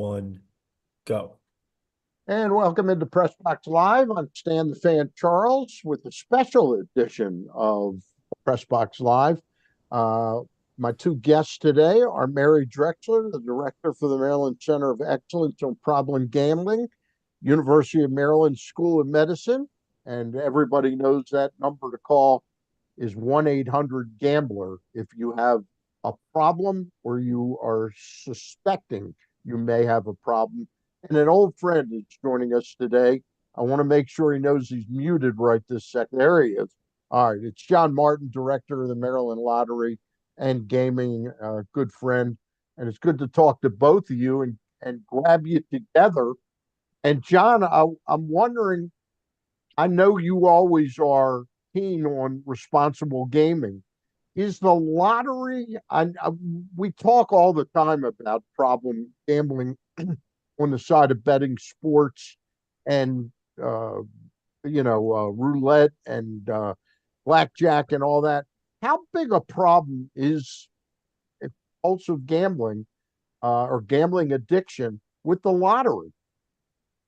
one, go. And welcome into Press Box Live. I'm Stan the Fan Charles with a special edition of Press Box Live. Uh, my two guests today are Mary Drexler, the director for the Maryland Center of Excellence on Problem Gambling, University of Maryland School of Medicine. And everybody knows that number to call is 1-800-GAMBLER if you have a problem or you are suspecting you may have a problem. And an old friend is joining us today. I want to make sure he knows he's muted right this second. There he is. All right. It's John Martin, director of the Maryland Lottery and Gaming, good friend. And it's good to talk to both of you and grab you together. And John, I'm wondering, I know you always are keen on responsible gaming. Is the lottery, we talk all the time about problem gambling on the side of betting sports and uh, roulette and blackjack and all that. How big a problem is compulsive gambling or gambling addiction with the lottery?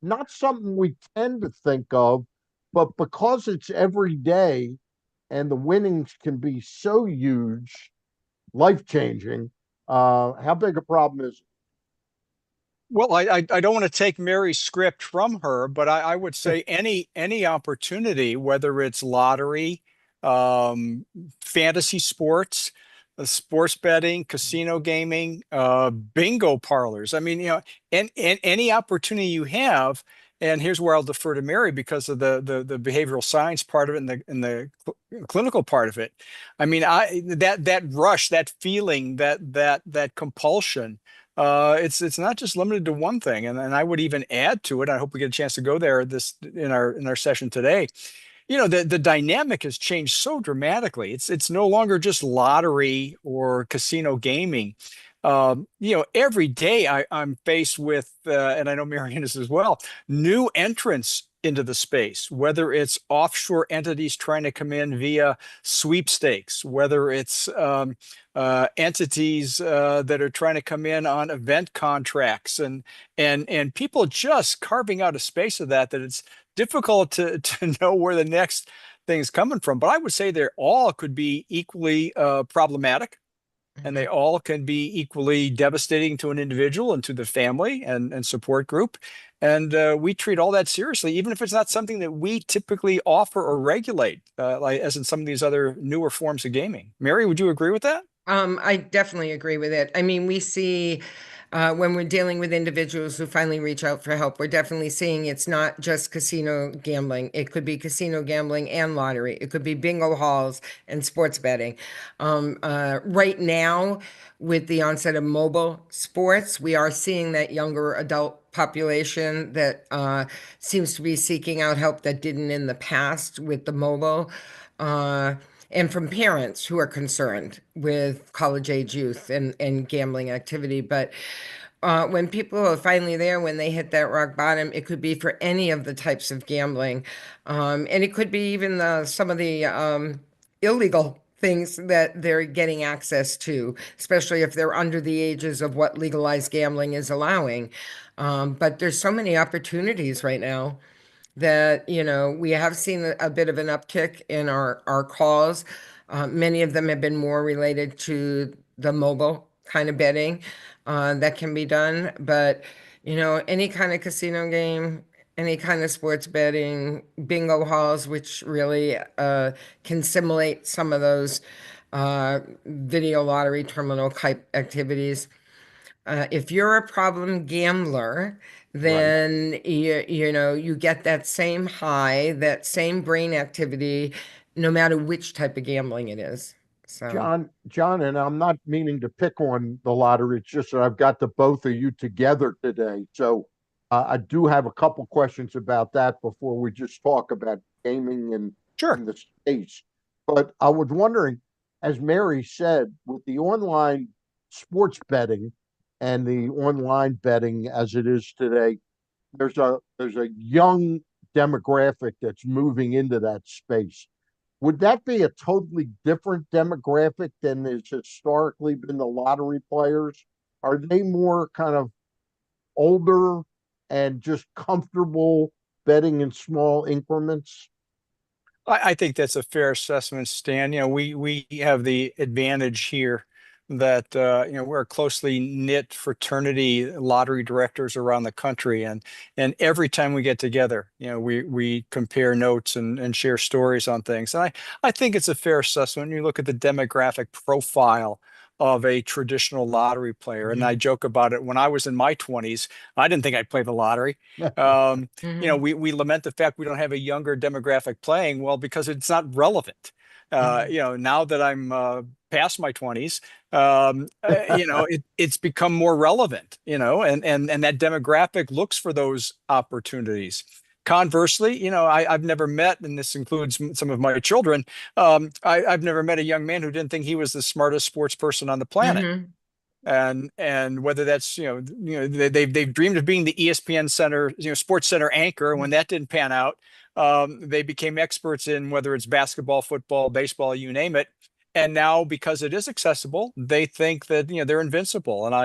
Not something we tend to think of, but because it's every day and the winnings can be so huge, life changing, how big a problem is it? Well, I don't want to take Mary's script from her, but I would say any opportunity, whether it's lottery, um, fantasy sports, sports betting, casino gaming, bingo parlors. I mean, and any opportunity you have, and here's where I'll defer to Mary because of the behavioral science part of it and the clinical part of it. I mean, that rush, that feeling, that compulsion. It's not just limited to one thing, and I would even add to it. I hope we get a chance to go there this in our session today. The dynamic has changed so dramatically. It's no longer just lottery or casino gaming. Every day I'm faced with, and I know Marion is as well, new entrants into the space, whether it's offshore entities trying to come in via sweepstakes, whether it's entities that are trying to come in on event contracts, and people just carving out a space of that it's difficult to know where the next thing's coming from. But I would say they all could be equally problematic, and they all can be equally devastating to an individual and to the family and support group. And we treat all that seriously, even if it's not something that we typically offer or regulate, like as in some of these other newer forms of gaming. Mary, would you agree with that? I definitely agree with it. I mean, we see when we're dealing with individuals who finally reach out for help, we're definitely seeing it's not just casino gambling. It could be casino gambling and lottery. It could be bingo halls and sports betting. Right now, with the onset of mobile sports, we are seeing that younger adult population that seems to be seeking out help that didn't in the past with the mobile. Uh, and from parents who are concerned with college age youth and gambling activity. But when people are finally there, when they hit that rock bottom, it could be for any of the types of gambling. And it could be even some of the illegal things that they're getting access to, especially if they're under the ages of what legalized gambling is allowing. But there's so many opportunities right now that we have seen a bit of an uptick in our calls. Many of them have been more related to the mobile kind of betting that can be done. But any kind of casino game, any kind of sports betting, bingo halls, which really can simulate some of those video lottery terminal type activities. If you're a problem gambler, Right. then you get that same high, that same brain activity, no matter which type of gambling it is. So, John, and I'm not meaning to pick on the lottery. It's just that I've got the both of you together today. So I do have a couple questions about that before we just talk about gaming Sure. in the States. But I was wondering, as Mary said, with the online sports betting and the online betting as it is today, there's a young demographic that's moving into that space. Would that be a totally different demographic than has historically been the lottery players? Are they more kind of older and just comfortable betting in small increments? I think that's a fair assessment, Stan. We have the advantage here that we're a closely knit fraternity, lottery directors around the country, and every time we get together, we compare notes and share stories on things. And I think it's a fair assessment. When you look at the demographic profile of a traditional lottery player, and I joke about it. When I was in my 20s, I didn't think I'd play the lottery. Um, Mhm. we lament the fact we don't have a younger demographic playing, well, because it's not relevant. Mhm. Now that I'm past my 20s, it's become more relevant, and that demographic looks for those opportunities. Conversely, I've never met, and this includes some of my children, I've never met a young man who didn't think he was the smartest sports person on the planet. Mhm. And whether that's they've dreamed of being the ESPN Center, Sports Center anchor. And when that didn't pan out, they became experts in whether it's basketball, football, baseball, you name it. And now, because it is accessible, they think that they're invincible. And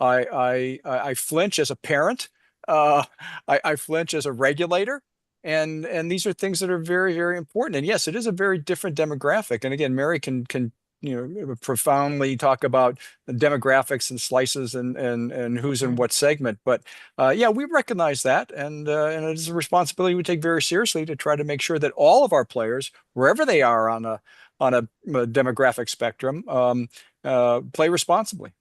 I flinch as a parent. Uh, I flinch as a regulator. And these are things that are very, very important. And yes, it is a very different demographic. And again, Mary can profoundly talk about the demographics and slices and who's in Mhm. what segment. But yeah, we recognize that, and it is a responsibility we take very seriously to try to make sure that all of our players, wherever they are on a demographic spectrum, play responsibly.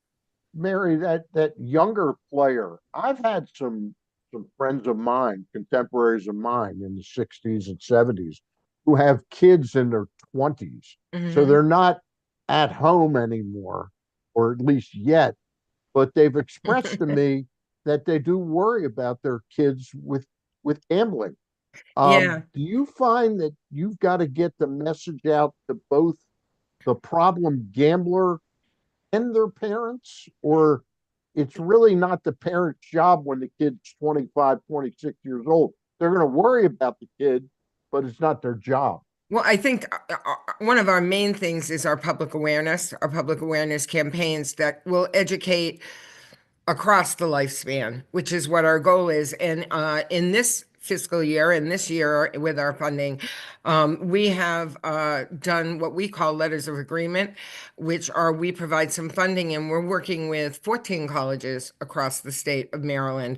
Mary, that younger player, I've had some friends of mine, contemporaries of mine in the 60s and 70s who have kids in their 20s. So Mhm. they're not at home anymore, or at least yet, but they've expressed to me that they do worry about their kids with gambling. Yeah. Do you find that you've got to get the message out to both the problem gambler and their parents, or it's really not the parent's job when the kid's 25, 26 years old? They're going to worry about the kid, but it's not their job. Well, I think one of our main things is our public awareness campaigns that will educate across the lifespan, which is what our goal is. And in this fiscal year and this year with our funding, we have done what we call letters of agreement, which are we provide some funding, and we're working with 14 colleges across the state of Maryland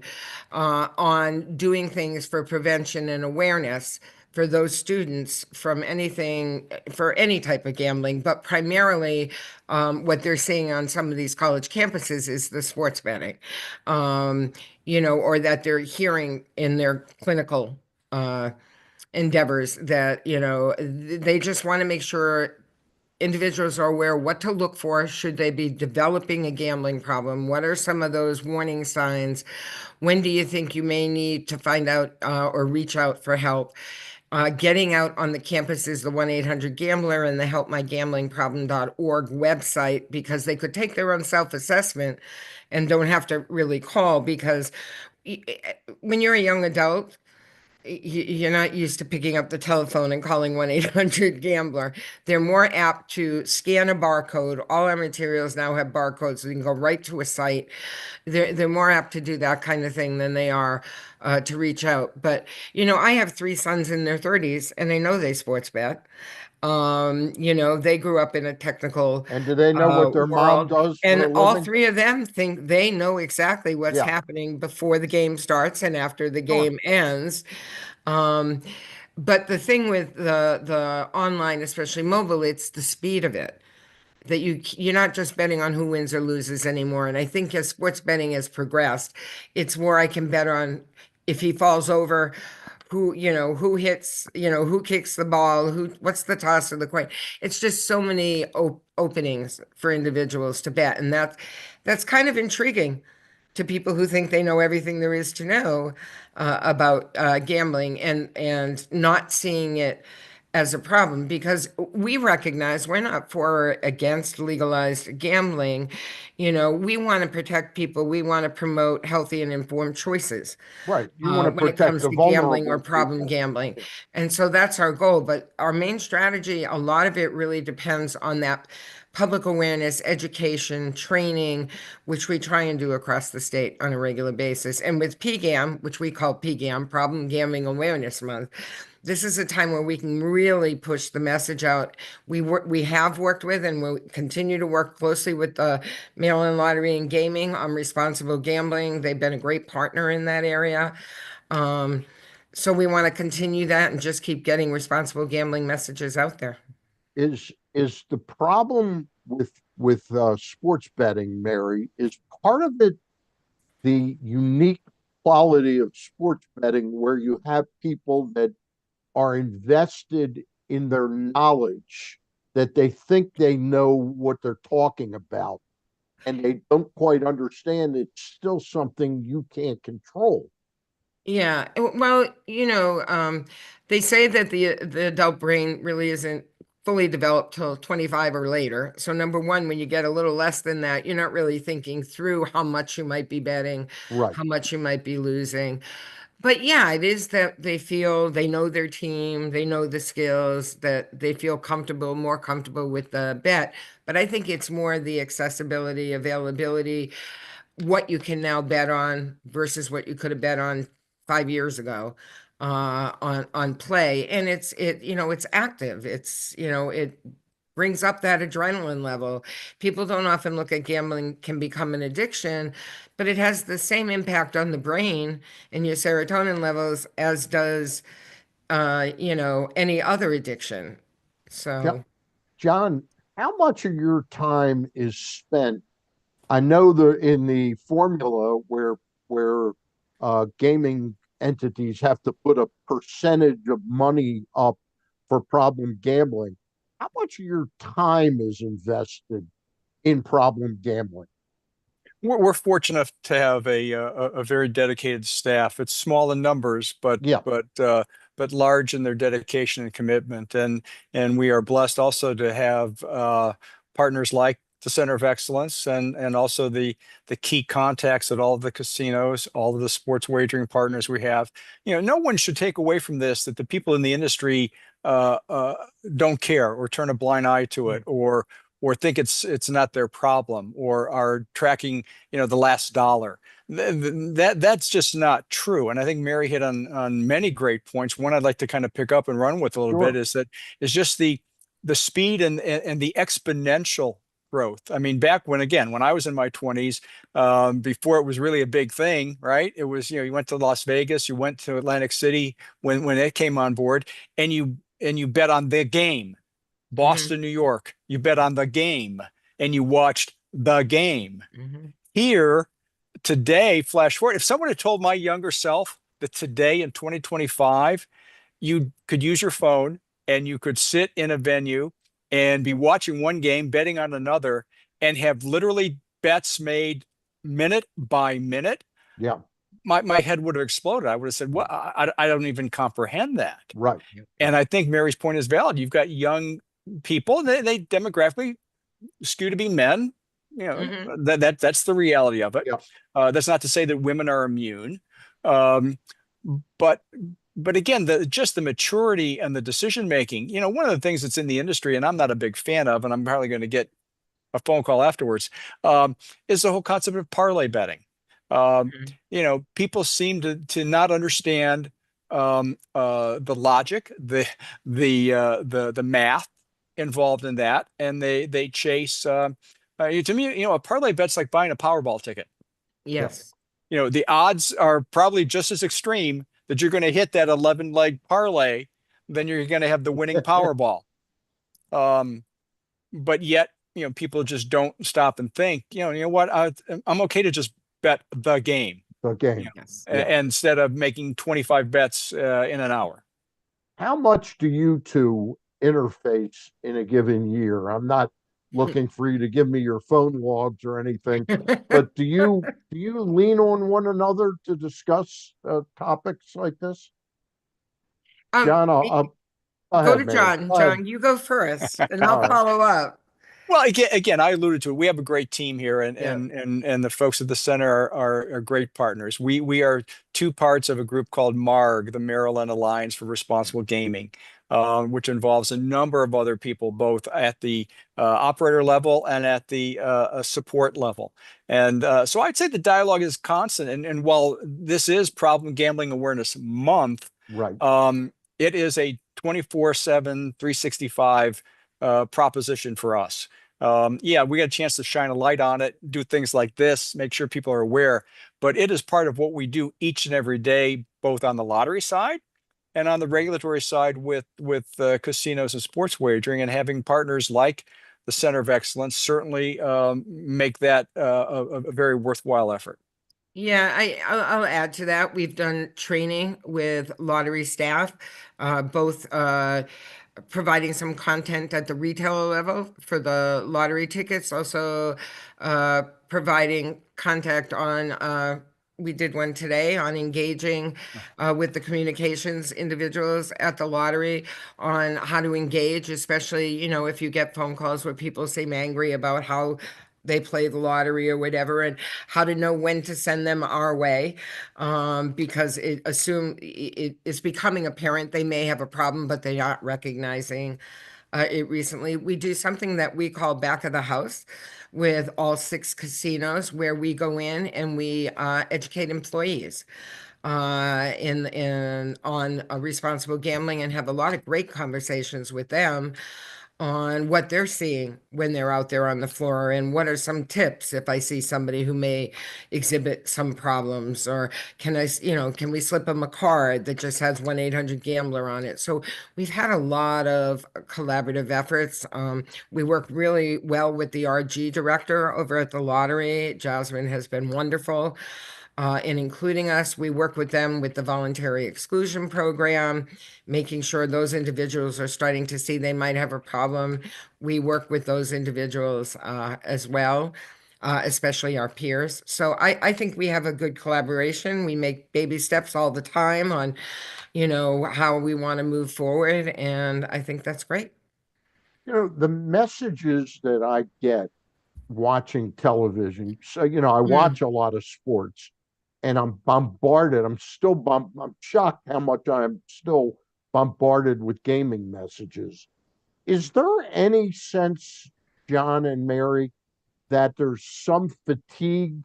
on doing things for prevention and awareness for those students from anything, for any type of gambling, but primarily what they're seeing on some of these college campuses is the sports betting, or that they're hearing in their clinical endeavors that, they just want to make sure individuals are aware what to look for should they be developing a gambling problem. What are some of those warning signs? When do you think you may need to find out or reach out for help? Getting out on the campuses, the 1-800-GAMBLER and the helpmygamblingproblem.org website, because they could take their own self-assessment and don't have to really call, because when you're a young adult, you're not used to picking up the telephone and calling 1-800-GAMBLER. They're more apt to scan a barcode. All our materials now have barcodes, so you can go right to a site. They're more apt to do that kind of thing than they are to reach out. But I have three sons in their 30s, and they know they sports bet. They grew up in a technical And do they know what their mom world, does for and a all living? three of them think they know exactly what's Yeah. happening before the game starts and after the Sure. game ends. Um, but the thing with the online, especially mobile, it's the speed of it, that you're not just betting on who wins or loses anymore. And I think as sports betting has progressed, it's more I can bet on if he falls over, who hits, who kicks the ball, what's the toss of the coin. It's just so many openings for individuals to bet, and that's kind of intriguing to people who think they know everything there is to know about gambling, and not seeing it as a problem, because we recognize we're not for or against legalized gambling. We want to protect people. We want to promote healthy and informed choices Right. You want to when it protect comes the to gambling or vulnerable problem people. gambling. Yeah. And so that's our goal. But our main strategy, a lot of it really depends on that public awareness, education, training, which we try and do across the state on a regular basis. And with PGAM, which we call PGAM, Problem Gambling Awareness Month, this is a time where we can really push the message out. We have worked with and will continue to work closely with the Maryland Lottery and Gaming on responsible gambling. They've been a great partner in that area. Um, so we want to continue that and just keep getting responsible gambling messages out there. Is the problem with sports betting, Mary, is part of it the unique quality of sports betting where you have people that are invested in their knowledge, that they think they know what they're talking about, and they don't quite understand it's still something you can't control. Yeah, well, they say that the adult brain really isn't fully developed till 25 or later. So number one, when you get a little less than that, you're not really thinking through how much you might be betting, Right. how much you might be losing. But yeah, it is that they feel they know their team, they know the skills, that they feel comfortable, more comfortable with the bet. But I think it's more the accessibility, availability, what you can now bet on versus what you could have bet on 5 years ago on play. And it's active. It brings up that adrenaline level. People don't often look at gambling can become an addiction, but it has the same impact on the brain and your serotonin levels as does any other addiction. So John, how much of your time is spent? I know in the formula where gaming entities have to put a percentage of money up for problem gambling. How much of your time is invested in problem gambling? We're fortunate to have a very dedicated staff. It's small in numbers, Yeah, but large in their dedication and commitment. And we are blessed also to have partners like the Center of Excellence and also the key contacts at all of the casinos, all of the sports wagering partners we have. No one should take away from this that the people in the industry uh, uh, don't care or turn a blind eye to it or think it's not their problem or are tracking the last dollar. That's just not true. And I think Mary hit on many great points. One I'd like to kind of pick up and run with a little bit sure. is just the speed and the exponential growth. I mean, back when I was in my 20s, before it was really a big thing, right? It was, you went to Las Vegas, you went to Atlantic City when it came on board, and you bet on the game. mhm, Boston, New York, you bet on the game and you watched the game. mhm. Here, today, flash forward, if someone had told my younger self that today in 2025, you could use your phone and you could sit in a venue and be watching one game, betting on another, and have literally bets made minute by minute, Yeah, my head would have exploded. I would have said, "Well, I don't even comprehend that." right. And I think Mary's point is valid. You've got young people, they demographically skew to be men. Mhm. That's the reality of it. Yeah. That's not to say that women are immune, um, but again, just the maturity and the decision making. One of the things that's in the industry, and I'm not a big fan of, and I'm probably going to get a phone call afterwards, is the whole concept of parlay betting. Um, Mhm. People seem to not understand the logic, the math involved in that, and they chase. To me, a parlay bet's like buying a Powerball ticket. Yeah. Yes. The odds are probably just as extreme that you're going to hit that 11 leg parlay than you're going to have the winning Powerball. Um, but yet, people just don't stop and think, what, I'm okay to just bet the game, The you game. know, Yes. Yeah. instead of making 25 bets in an hour. How much do you two interface in a given year? I'm not looking for you to give me your phone logs or anything, but do you lean on one another to discuss topics like this? Um, John, go Go ahead, to Mary. John. Go ahead. John, you go first, and I'll All right. follow up. Well, again, I alluded to it. We have a great team here, and Yeah. the folks at the center are great partners. We are two parts of a group called MARG, the Maryland Alliance for Responsible Gaming. which involves a number of other people, both at the operator level and at the support level. And so I'd say the dialogue is constant. And while this is Problem Gambling Awareness Month, Right. it is a 24/7, 365 proposition for us. Yeah, we got a chance to shine a light on it, do things like this, make sure people are aware, but it is part of what we do each and every day, both on the lottery side and on the regulatory side with casinos and sports wagering, and having partners like the Center of Excellence certainly make that a very worthwhile effort. Yeah, I'll add to that. We've done training with lottery staff, both providing some content at the retailer level for the lottery tickets, also providing contact on, we did one today on engaging with the communications individuals at the lottery on how to engage, especially, if you get phone calls where people seem angry about how they play the lottery or whatever, and how to know when to send them our way, because it's becoming apparent they may have a problem, but they're not recognizing it recently. We do something that we call back of the house with all 6 casinos, where we go in and we educate employees in on responsible gambling, and have a lot of great conversations with them on what they're seeing when they're out there on the floor, and what are some tips if I see somebody who may exhibit some problems, or can we slip them a card that just has 1-800-GAMBLER on it. So we've had a lot of collaborative efforts. We work really well with the RG director over at the lottery. Jasmine has been wonderful in including us. We work with them with the voluntary exclusion program, making sure those individuals are starting to see they might have a problem. We work with those individuals as well, especially our peers. So I think we have a good collaboration. We make baby steps all the time on, how we want to move forward. And I think that's great. The messages that I get watching television, so, I Mm. watch a lot of sports, and I'm bombarded. I'm shocked how much I'm still bombarded with gaming messages. Is there any sense, John and Mary, that there's some fatigue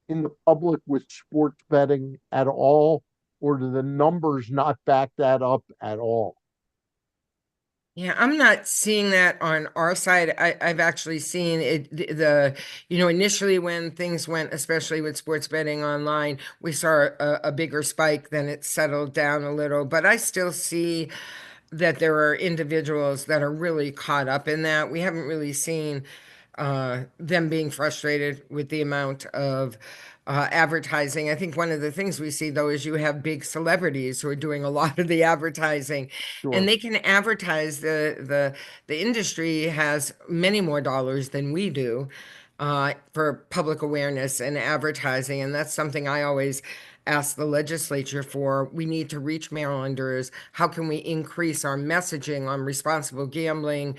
in the public with sports betting at all, or do the numbers not back that up at all? Yeah, I'm not seeing that on our side. I've actually seen it, initially when things went, especially with sports betting online, we saw a bigger spike, then it settled down a little. But I still see that there are individuals that are really caught up in that. We haven't really seen them being frustrated with the amount of advertising. I think one of the things we see, though, is you have big celebrities who are doing a lot of the advertising, and Sure. they can advertise. The industry has many more dollars than we do for public awareness and advertising, and that's something I always ask the legislature for. We need to reach Marylanders. How can we increase our messaging on responsible gambling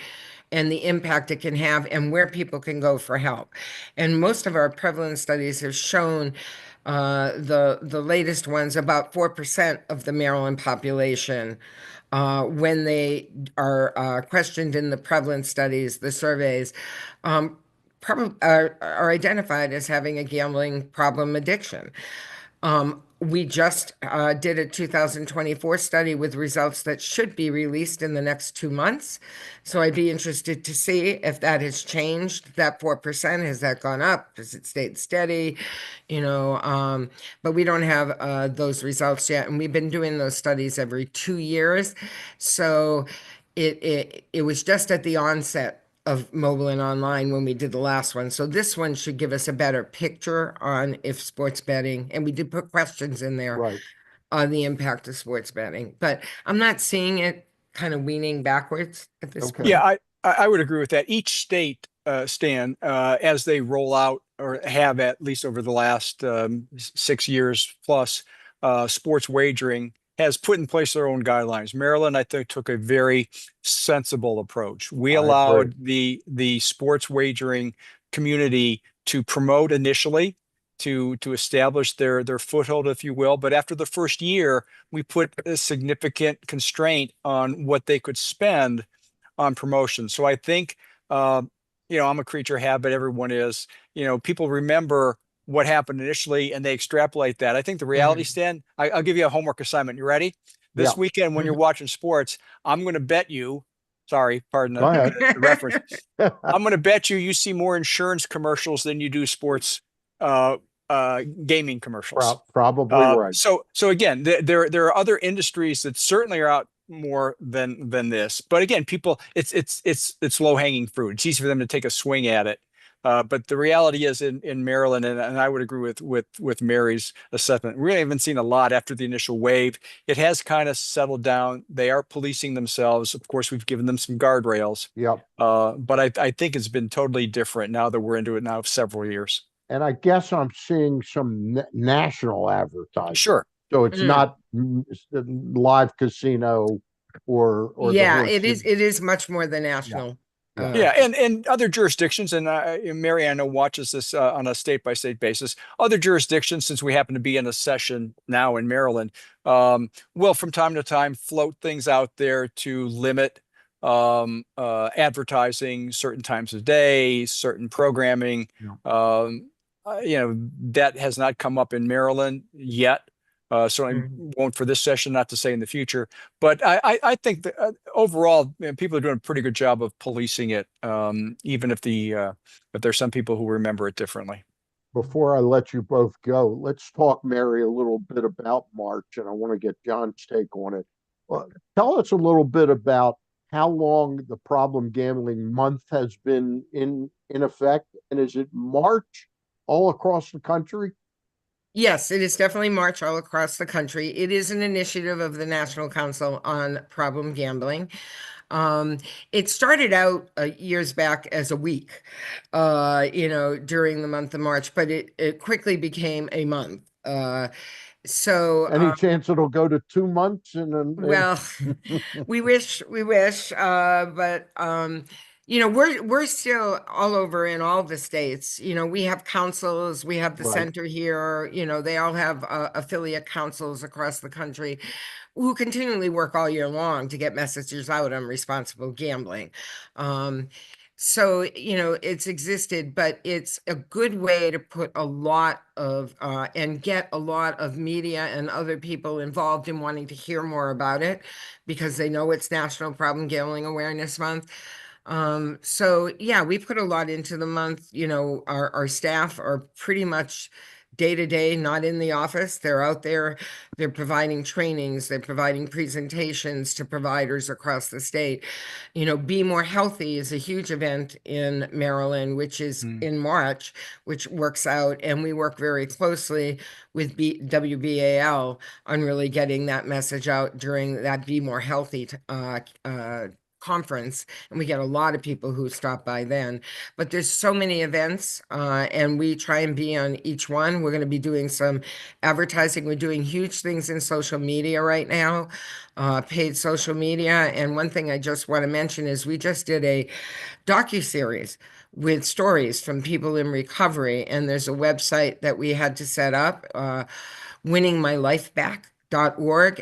and the impact it can have, and where people can go for help? And most of our prevalence studies have shown, the latest ones, about 4% of the Maryland population, when they are questioned in the prevalence studies, the surveys, are identified as having a gambling problem addiction. We just did a 2024 study with results that should be released in the next 2 months. So I'd be interested to see if that has changed. That 4%, has that gone up? Has it stayed steady? But we don't have those results yet. And we've been doing those studies every 2 years. So it was just at the onset of mobile and online when we did the last one. So this one should give us a better picture on if sports betting, and we did put questions in there Right. on the impact of sports betting, but I'm not seeing it kind of weaning backwards at this Okay. Yeah, point. I would agree with that. Each state, Stan, as they roll out or have at least over the last 6 years plus, sports wagering has put in place their own guidelines. Maryland, I think, took a very sensible approach. We I agree. allowed the sports wagering community to promote initially, to establish their foothold, if you will. But after the first year, we put a significant constraint on what they could spend on promotion. So I think, I'm a creature of habit. Everyone is. People remember what happened initially and they extrapolate that. I think the reality, Stan, I'll give you a homework assignment. You ready? Yeah. This weekend, when you're watching sports, I'm going to bet you. Sorry, pardon Go ahead. the reference. I'm going to bet you see more insurance commercials than you do sports uh, gaming commercials. Probably right. So again, there are other industries that certainly are out more than this. But again, people, it's low hanging fruit. It's easy for them to take a swing at it. But the reality is in Maryland, and I would agree with Mary's assessment. We haven't seen a lot after the initial wave. It has kind of settled down. They are policing themselves. Of course, we've given them some guardrails. Yep. But I think it's been totally different now that we're into it now several years. And I guess I'm seeing some national advertising. Sure. So it's not live casino or yeah, it is much more than national. Yeah, and other jurisdictions, and Mary, I know, watches this on a state-by-state basis. Other jurisdictions, since we happen to be in a session now in Maryland, will from time to time float things out there to limit advertising certain times of day, certain programming. That has not come up in Maryland yet. So I won't for this session, not to say in the future, but I think that overall, people are doing a pretty good job of policing it, even if there's some people who remember it differently. Before I let you both go, let's talk, Mary, a little bit about March, and I want to get John's take on it. Well, tell us a little bit about how long the problem gambling month has been in effect, and is it March all across the country? Yes, it is definitely March all across the country. It is an initiative of the National Council on Problem Gambling. It started out years back as a week, during the month of March, but it quickly became a month. Any chance it'll go to 2 months? Well, we wish, but we're still all over in all the states. We have councils, we have the center here, they all have affiliate councils across the country who continually work all year long to get messages out on responsible gambling. So, it's existed, but it's a good way to put a lot of, and get a lot of media and other people involved in wanting to hear more about it because they know it's National Problem Gambling Awareness Month. So yeah, we put a lot into the month. Our staff are pretty much day to day, not in the office. They're out there, they're providing trainings, they're providing presentations to providers across the state. Be More Healthy is a huge event in Maryland, which is in March, which works out. And we work very closely with WBAL on really getting that message out during that Be More Healthy conference, and we get a lot of people who stop by then. But there's so many events, and we try and be on each one. We're going to be doing some advertising. We're doing huge things in social media right now, paid social media. And one thing I just want to mention is we just did a docuseries with stories from people in recovery, and there's a website that we had to set up, winningmylifeback.org,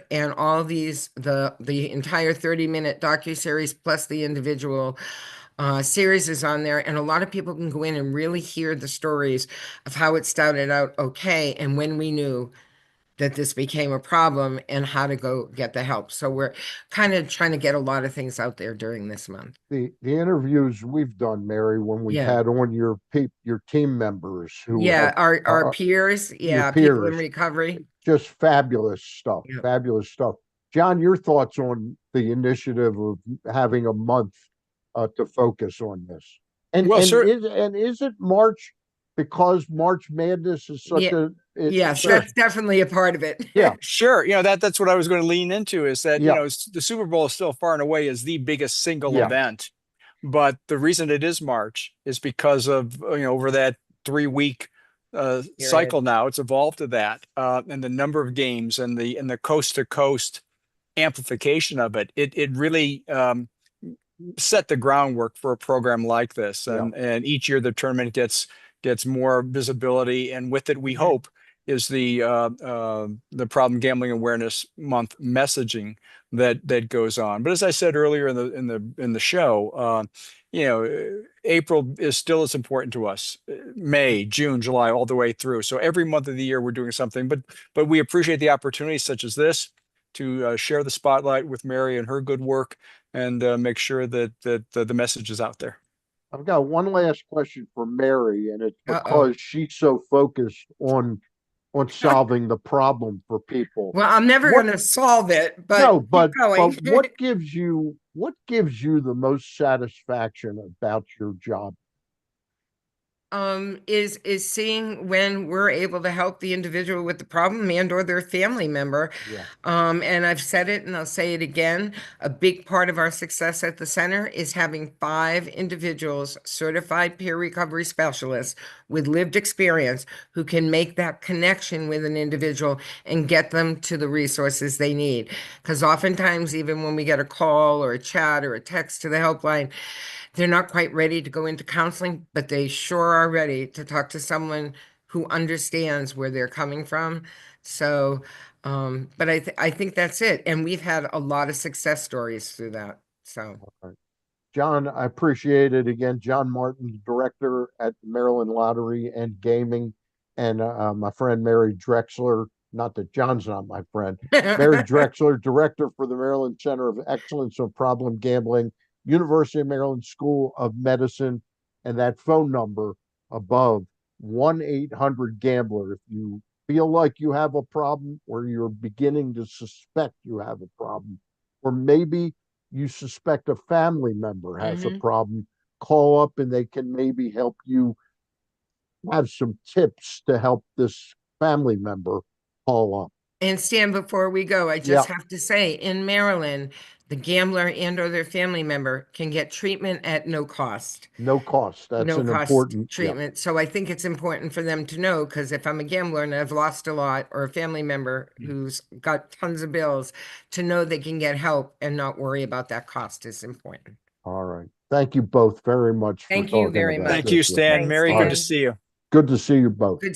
and all these, the entire 30-minute docuseries plus the individual series is on there, and a lot of people can go in and really hear the stories of how it started out okay and when we knew that this became a problem and how to go get the help. So we're kind of trying to get a lot of things out there during this month. The interviews we've done, Mary, when we've had on your team members who our peers, people in recovery, just fabulous stuff. Fabulous stuff. John, your thoughts on the initiative of having a month to focus on this? And is it March because March Madness is such yes, that's definitely a part of it. Yeah, sure. That's what I was going to lean into, is that the Super Bowl is still far and away is the biggest single event, but the reason it is March is because of over that 3-week cycle now, it's evolved to that, and the number of games and the coast to coast amplification of it. It really set the groundwork for a program like this, and each year the tournament gets gets more visibility. And with it, we hope is the Problem Gambling Awareness Month messaging that goes on. But as I said earlier in the show, April is still as important to us. May, June, July, all the way through. So every month of the year we're doing something. But we appreciate the opportunities such as this to share the spotlight with Mary and her good work, and make sure that the message is out there. I've got one last question for Mary, and it's Uh-oh. because she's so focused on solving the problem for people. Well, I'm never What- going to solve it, but No, keep but going. what gives you the most satisfaction about your job? Is seeing when we're able to help the individual with the problem and or their family member. Yeah. And I've said it and I'll say it again. A big part of our success at the center is having 5 individuals, certified peer recovery specialists with lived experience, who can make that connection with an individual and get them to the resources they need. Because oftentimes, even when we get a call or a chat or a text to the helpline, they're not quite ready to go into counseling, but they sure are ready to talk to someone who understands where they're coming from. So, but I think that's it. And we've had a lot of success stories through that. So, John, I appreciate it again. John Martin, director at the Maryland Lottery and Gaming, and my friend Mary Drexler. Not that John's not my friend. Mary Drexler, director for the Maryland Center of Excellence on Problem Gambling, University of Maryland School of Medicine, and that phone number above, 1-800-GAMBLER. If you feel like you have a problem, or you're beginning to suspect you have a problem, or maybe you suspect a family member has a problem, call up and they can maybe help you have some tips to help this family member call up. And Stan, before we go, I just have to say, in Maryland, the gambler and or their family member can get treatment at no cost. No cost. That's No an cost important treatment. So I think it's important for them to know, because if I'm a gambler and I've lost a lot, or a family member who's got tons of bills, to know they can get help and not worry about that cost is important. All right. Thank you both very much for Thank you talking very about much. Thank you, this with me. Stan. Thanks, Mary, All good right. to see you. Good to see you both. Good